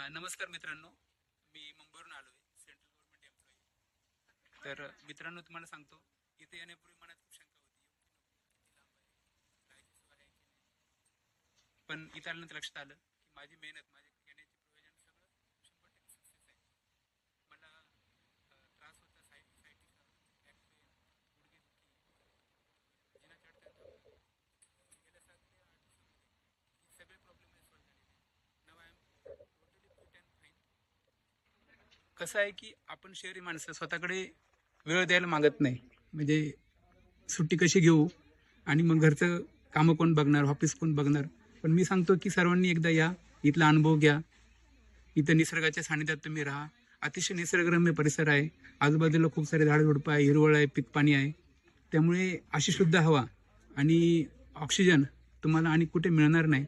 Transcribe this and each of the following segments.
नमस्कार मित्रांनो, मी मुंबईवरून आलो आहे, सेंट्रल गव्हर्नमेंट एम्प्लॉई. तर मित्रांनो, तुम्हाला सांगतो, इथे येण्यापूर्वी मनात खूप शंका होती, येऊ की नको, किती लांब आहे, राहायची सोय आहे की नाही. पण इथे आल्यानंतर लक्षात आलं की माझी मेहनत, माझे येण्याचे प्रयोजन सगळं 100% सक्सेस आहे. मला त्रास होता साईटीचा, बॅक पेन, गुडघेदुखी, जिना चढताना थांबणं. गेल्या 7 ते 8 दिवसामध्ये ही सगळे प्रॉब्लेम सॉल्व्ह झालेले. Now I am totally fit and fine. कसं आहे की आपण शहरी माणसं स्वतःकडे वेळ द्यायला मागत नाही. म्हणजे सुट्टी कशी घेऊ आणि मग घरचं कामं कोण बघणार, ऑफिस कोण बघणार. पण मी सांगतो की सर्वांनी एकदा या, इथला अनुभव घ्या. इथं निसर्गाच्या सानिध्यात तुम्ही राहा. अतिशय निसर्गरम्य परिसर आहे. आजूबाजूला खूप सारे झाडझुडपं आहे, हिरवळ आहे, पीक पाणी आहे. त्यामुळे अशी शुद्ध हवा आणि ऑक्सिजन तुम्हाला आणि कुठे मिळणार नाही.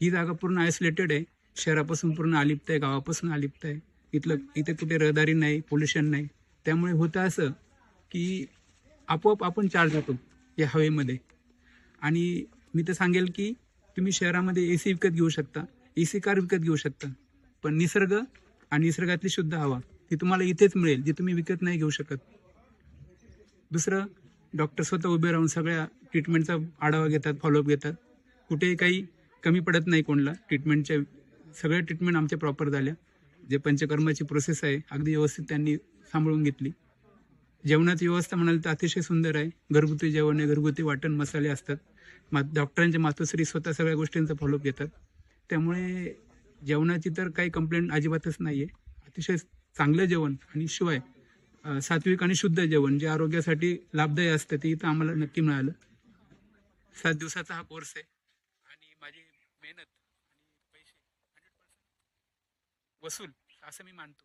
ही जागा पूर्ण आयसोलेटेड आहे. शहरापासून पूर्ण अलिप्त आहे, गावापासून अलिप्त आहे. इथे कुठे रहदारी नाही, पोल्युशन नाही. त्यामुळे होतं असं की आपोआप आपण चार्ज होतो या हवेमध्ये. आणि मी तर सांगेल की तुम्ही शहरामध्ये एसी विकत घेऊ शकता, एसी कार विकत घेऊ शकता, पण निसर्ग आणि निसर्गातली शुद्ध हवा ती तुम्हाला इथेच मिळेल, जी तुम्ही विकत नाही घेऊ शकत. दुसरं, डॉक्टर स्वतः उभे राहून सगळ्या ट्रीटमेंटचा आढावा घेतात, फॉलोअप घेतात. कुठेही काही कमी पडत नाही कोणाला ट्रीटमेंटच्या. सगळ्या ट्रीटमेंट आमच्या प्रॉपर झाल्या. जे पंचकर्माची प्रोसेस आहे अगदी व्यवस्थित त्यांनी सांभाळून घेतली. जेवणाची व्यवस्था म्हणाल तर अतिशय सुंदर आहे. घरगुती जेवण आहे, घरगुती वाटण मसाले असतात. डॉक्टरांच्या मातोश्री स्वतः सगळ्या गोष्टींचा फॉलोअप घेतात. त्यामुळे जेवणाची तर काही कंप्लेंट अजिबातच नाही आहे. अतिशय चांगलं जेवण आणि शिवाय सात्विक आणि शुद्ध जेवण जे आरोग्यासाठी लाभदायी असतं ते इथं आम्हाला नक्की मिळालं. 7 दिवसाचा हा कोर्स आहे आणि माझी मेहनत आणि पैसे 100% वसूल असं मी मानतो.